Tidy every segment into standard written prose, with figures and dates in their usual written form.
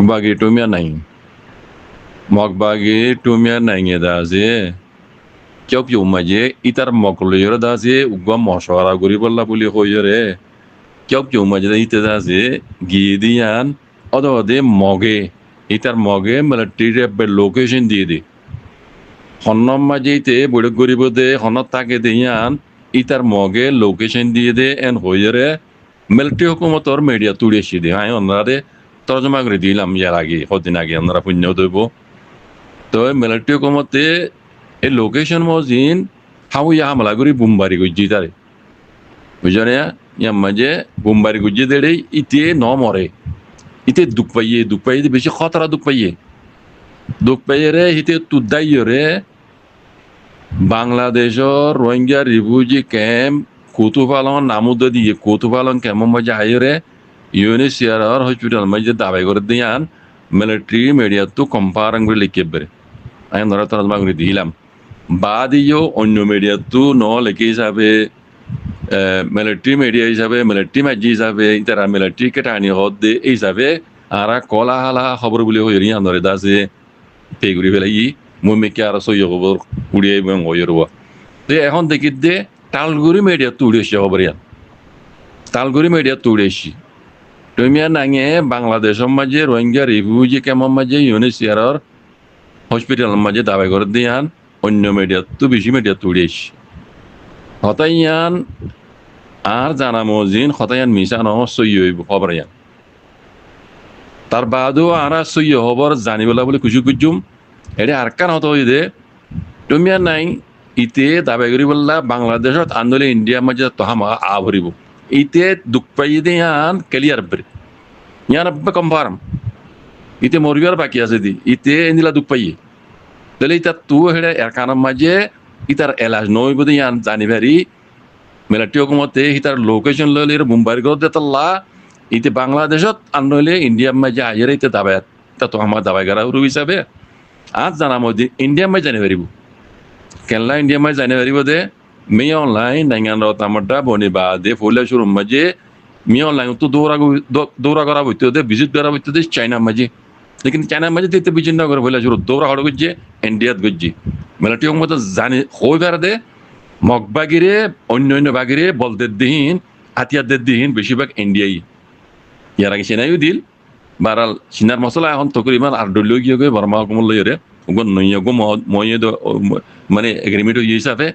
bagi tumia nai mok bagi tumia nai nge da je chop yu maje itar mok lo yoro da je ugwa mashwara guri bolla buli hoyore chop yu maje da ite da je gidian odo de moge itar moge military be location দিয়ে de হন্নম মাঝেতে বড় গরিব দে হনত তাকে দিয়ান ইতার মগে location দিয়ে দে N হইরে military হুকুমতর media তুড়েছি দে হ্যাঁ ওনারে তর্জমা করে দিলাম ইয়ার আগে কদিন আগে ওনারা পুণ্য দেব তো মিলিটারি হুকুমতে এই লোকেশন মজিন হাউ ইয়া হামলা করি বুমবারি গুজি তারে বুঝনে ইয়া মাঝে বুমবারি গুজি দেড়ে ইতে ন মরে ইতে দুঃখ পাইয়ে বেশি খতরা দুঃখ পাইয়ে রে হিতে তুদাইয়ে রে বাংলাদেশের রোহিঙ্গা রিফিউজি ক্যাম্প কুতুপালন নামুদ দিয়ে কুতুপালন ক্যাম্প মাঝে আইরে ইউনিসিয়ার হসপিটাল মাঝে দাবাই করে দিয়ান মিলিটারি মিডিয়া তো কম্পারাং করে লিখে বেড়ে আমি ধরা তরজমা করে দিলাম বা দিয়েও অন্য মিডিয়া তো ন লেখে হিসাবে মিলিটারি মিডিয়া হিসাবে মিলিটারি মাঝি হিসাবে তারা মিলিটারি কেটানি হদ দে এই হিসাবে আর কলা হালা খবর বলে হয়ে রিয়া ধরে দাসে পে করে ফেলাই মুমিকে আর সই খবর উড়িয়ে এবং হয়ে রোয়া তো এখন দেখি দে তালগুড়ি মিডিয়া তুড়েছি খবর ইয়ান তালগুড়ি মিডিয়া তুড়েছি তুমি নাঙে বাংলাদেশের মাঝে রোহিঙ্গা রিফিউজি ক্যাম্পের মাঝে ইউনিসিয়ার হসপিটাল মাঝে দাবাই করে দিয়ান অন্য মিডিয়া তো বেশি মিডিয়া তুড়েছি হতাইয়ান আর জানা মজিন হতাইয়ান মিশা নহ সই হইব খবর ইয়ান তার বাদও আর সই খবর জানিবলা বলে খুশি খুঁজুম এটা আর কান হতো দে তুমি নাই ইতে দাবাই করি বললা বাংলাদেশত আন্দোলন ইন্ডিয়ার মাঝে তহামা আভরিব ইতে দুঃখ পাই দিয়ান ক্লিয়ার বের ইয়ান কনফার্ম ইতে মরিবার বাকি আছে দি ইতে এনিলা দুঃখ পাইয়ে তাহলে ইতা তু হেড়ে এর কানের মাঝে ইতার এলাজ নই বোধ ইয়ান জানিবারি মিলিটারি হুকুমতে ইতার লোকেশন লইলে মুম্বাই গত দেতল্লা ইতে বাংলাদেশত আন্দোলন ইন্ডিয়ার মাঝে আইরে ইতে দাবাই তা তো আমার দাবাই করা রু হিসাবে আজ জানা মধ্যে ইন্ডিয়ার মাঝে জানি পারিব কেনলা ইন্ডিয়ার মাঝে জানি পারিব দে মি অনলাইন নাইগান রতামটা বনি বা দে ফুলে শুরু মাঝে মি অনলাইন তো দৌড়া করা হইতে দে ভিজিট করা হইতে দে চাইনার মাঝে লেকিন চাইনার মাঝে তো ভিজিট না করে ফুলে শুরু দৌড়া হড় গুজে ইন্ডিয়াত গুজি মিলিটারি হুকুমত জানি হই পারে দে মগবাগিরে অন্য বাগিরে বলতে দিন হাতিয়ার দিন বেশিরভাগ ইন্ডিয়াই ইয়ার আগে সেনাইও দিল বারাল সিনার মশলা এখন তকরিবান আর ডলিও গিয়ে গিয়ে বর্মা হুকুম লইরে নইয়াগো ময়ে মানে এগ্রিমেন্ট হয়ে হিসাবে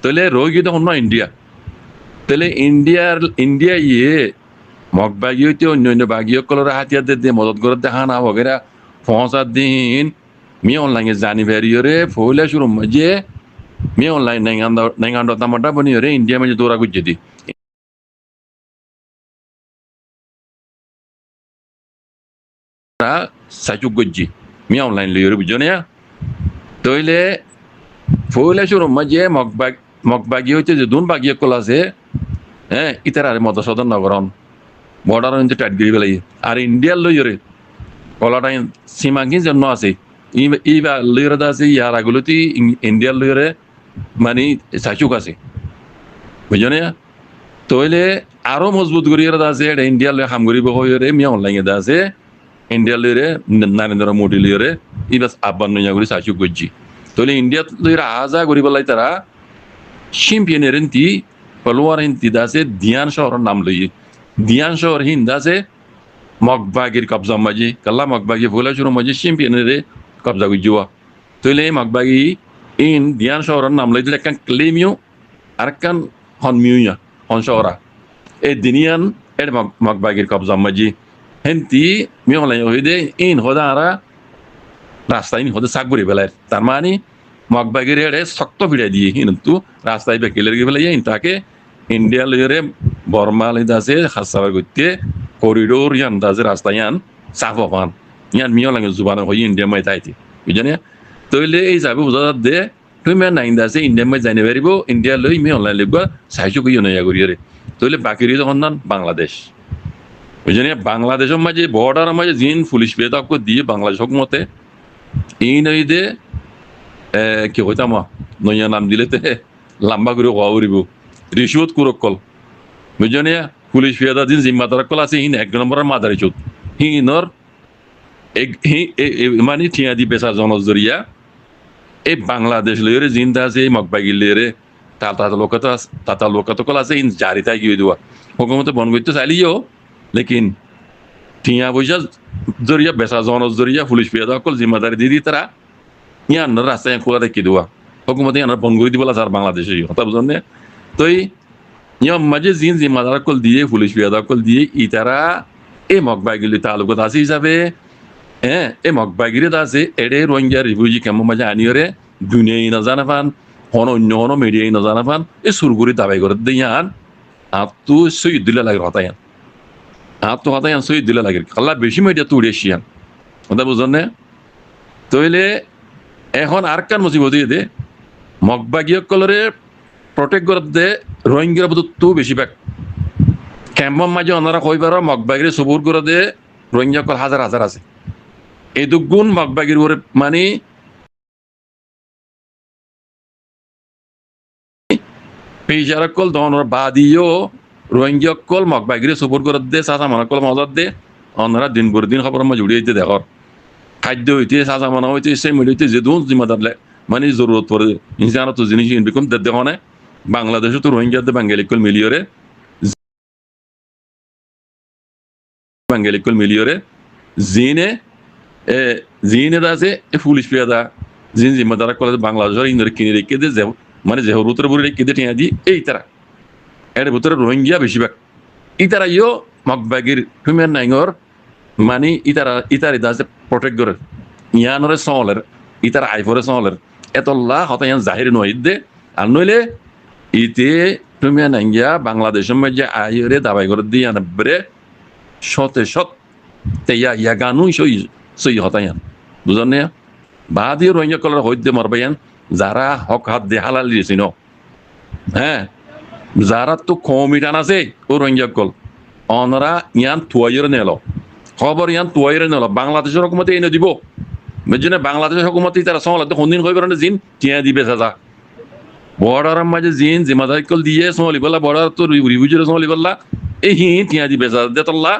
তাহলে রোগী তখন না ইন্ডিয়া তাহলে ইন্ডিয়া ইয়ে মগবাগি হইতে অন্য বাগিও কলর হাতিয়ার দিয়ে মদত করে দেখা না বগেরা পৌঁছার দিন মি অনলাইনে জানি বেরিয়ে ফলে শুরু মাঝে মি অনলাইন নাইগান তামাটা বনিয়ে ইন্ডিয়া মাঝে দৌড়া গুজে দি সাচুক গজ্জি মি অনলাইন লইরে বুঝনে তইলে ফলে শুরু মাঝে মগবাগি হইতে যে দুন বাগিয়ে কল আছে হ্যাঁ ইতার আর মত সদন নগরন বর্ডার হইতে টাইট গিয়ে ফেলাই আর ইন্ডিয়ার লইরে কলাটা সীমাঙ্কিন জন্য আছে ইবা লইরে আছে ইয়ার আগুলোতে ইন্ডিয়ার লইরে মানে সাচুক আছে বুঝনে তইলে আরো মজবুত করিয়ে আছে এটা ইন্ডিয়ার লই হাম করিব হইরে মি অনলাইনে আছে ইন্ডিয়া লইরে নরেন্দ্র মোদী লইরে ইবাস আব্বান নইয়া করি সাচু গজ্জি তাহলে ইন্ডিয়া লইরে আজা করি বলাই তারা চ্যাম্পিয়নের হিন্দি পলোয়ার হিন্দি দাসে দিয়ান শহরের নাম লইয়ে দিয়ান শহর হিন্দ দাসে মগবাগির কবজা মাঝে কাল্লা মগবাগি ভোলা শুরু মাঝে চ্যাম্পিয়নের কবজা গুজুয়া তাহলে মগবাগি ইন দিয়ান শহরের নাম লই দিলে একখান ক্লেমিও আর একখান হনমিউয়া হন শহরা এই দিনিয়ান এর মগবাগির কবজা মাঝে হেন্তি মিয়লাই হইদে ইন হদারা রাস্তায় ইন হদে সাকবুরি বেলায় তার মানে মগবাগির এড়ে শক্ত ভিড়াই দিয়ে কিন্তু রাস্তায় বেকিলের গিয়ে বেলাই ইন তাকে ইন্ডিয়া লইরে বর্মা লিদাসে হাসাবার করতে করিডোর ইয়ান দাসে রাস্তা ইয়ান সাফ পান ইয়ান মিয়লাই জুবান হই ইন্ডিয়া মাই তাইতে বুঝনে তইলে এই যাবে বুঝা দে তুমি নাইন দাসে ইন্ডিয়া মাই জানি পারিব ইন্ডিয়া লই মিয়লাই লিবা সাহায্য কইও নয়া করিয়ে তইলে বাকিরি তখন বাংলাদেশ বুঝলি বাংলাদেশের মাঝে বর্ডার মাঝে জিন পুলিশ বেদক দিয়ে বাংলাদেশ হুকুমতে এই নই দে কি হইতাম নইয়া নাম দিলে তে লম্বা করে হওয়া উড়িব রিসুত কুরকল বুঝলি পুলিশ বেদা দিন জিম্মাদার কল আছে হিন এক নম্বরের মাদারি চোদ হিনর মানে ঠিয়া দি বেচা জনজরিয়া এই বাংলাদেশ লইরে জিন্দা আছে এই মগবাগির লইরে তাতা লোকত কল আছে ইন জারি তাই গিয়ে দেওয়া হুকুমতে বন করতে চাইলিও লেকিন ঠিয়া পয়সা জরিয়া বেচা জনজরিয়া পুলিশ পেয়ে দেওয়া কল জিম্মাদারি দিয়ে তারা ইয়ান রাস্তায় খোলা রেখে দেওয়া হুকুমতে ইয়ান বন করে দিবলা স্যার বাংলাদেশে কথা বুঝলেন তো ইয়াম মাঝে জিন জিম্মাদার কল দিয়ে পুলিশ পেয়ে দেওয়া কল দিয়ে ইতারা এই মগবাগিলি তালুকত আছে হিসাবে হ্যাঁ এই মগবাগিরি আছে এডে রোহিঙ্গা রিফিউজি কেমন মাঝে আনিয়রে দুনিয়াই না জানা পান অন্য মিডিয়াই না জানা পান এই সুরগুড়ি দাবাই করে দিয়ান আর তো সই দিলে লাগে হতায়ান আর তো হতায়ান সই দিলে লাগে আল্লাহ বেশি মিডিয়া তো উড়েছিয়ান কথা বুঝলেন না তইলে এখন আর কান মুসিবত দে মগবাগীয় কলরে প্রটেক্ট করে দে রোহিঙ্গার বধু তো বেশি ব্যাগ ক্যাম্পর মাঝে ওনারা কইবার মগবাগিরি সবুর করে দে রোহিঙ্গা কল হাজার হাজার আছে এই দুগুণ মগবাগির উপরে মানে পেজারকল দনর বাদিও রোহিঙ্গা মগবাগিরি সবুর করে দে চাচা মানকল মজার দে ওনারা দিন করে দিন খবর মাঝে উড়িয়ে দিতে দেখর খাদ্য হইতে চাচা মানা হইতে সেই মিলিতে যে দুন জিম্মাদার মানে জরুরত পড়ে ইনসান তো জিনিস বিকুম দেখনে বাংলাদেশে তো রোহিঙ্গাদের বাঙালিকল মিলিয়রে জিনে জিনে আছে পুলিশ পেয়াদা জিন জিম্মাদার কলে বাংলাদেশের ইন্দোর কিনে রেখে দে মানে জেহরুতের বুড়ি রেখে দে টিয়া দি এই তারা এর ভিতরে রোহিঙ্গা বেশিরভাগ ইতারা ইও মগবাগির হিউম্যান নাইঙর মানে ইতারা আছে প্রটেক্ট করে ইয়ানরে সলের ইতারা আইফরে সলের এতল্লা হতা ইয়ান জাহির নয় দে আর নইলে ইতে হিউম্যান নাইঙ্গিয়া বাংলাদেশের মধ্যে আইরে দাবাই করে দিয়ে আনবরে শতে শত তেয়া ইয়াগানু সই হতায়ান বুঝলেন না বাদিও রোহিঙ্গা কলার হইতে মারবাইয়ান যারা হক হাত দিয়ে হালাল দিয়েছি ন হ্যাঁ যারা তো কমিটান আছে ও রোহিঙ্গা কল অনরা ইয়ান তুয়াইরে নেল খবর ইয়ান তুয়াইরে নেল বাংলাদেশের হুকুমতে এনে দিব বুঝছেন বাংলাদেশের হুকুমতে তারা সমালাতে কোনদিন হইবার না জিন টিয়া দিবে সাজা বর্ডারের মাঝে জিন জিম্মাদারি কল দিয়ে সমালি বললা বর্ডার তো রিভিউজের সমালি বললা এই টিয়া দিবে সাজা দেতল্লা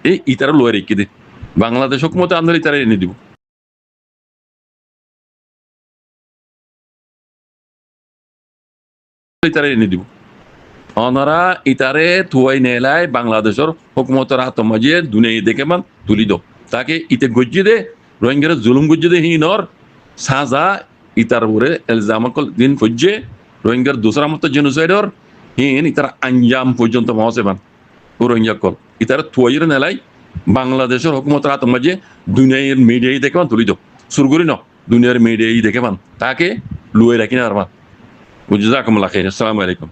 এই ইতারা লয়ে রেখে দে বাংলাদেশ হুকুমতে আমরা ইতারা এনে দিব ইতারা এনে দিব ওনারা ইতারে থুয়াই নেলাই বাংলাদেশের হুকুমতের হাত মাঝে দুনিয়া দেখে মান তুলি দো তাকে ইতে গজ্জি দে রোহিঙ্গার জুলুম গজ্জি দে হিনর সাজা ইতার উপরে এলজাম দিন ফজ্জে রোহিঙ্গার দোসরা মতো জেনোসাইডর হিন ইতার আঞ্জাম পর্যন্ত মহসেবান ও রোহিঙ্গা কল ইতারা থুয়াইরে নেলাই বাংলাদেশের হুকুমতের হাত মাঝে দুনিয়ার মিডিয়াই দেখে মান তুলি দো সুরগুরি ন দুনিয়ার মিডিয়াই দেখে মান তাকে লুয়ে রাখি না আর মান জাজাকুমুল্লাহ খাইর আসসালামু আলাইকুম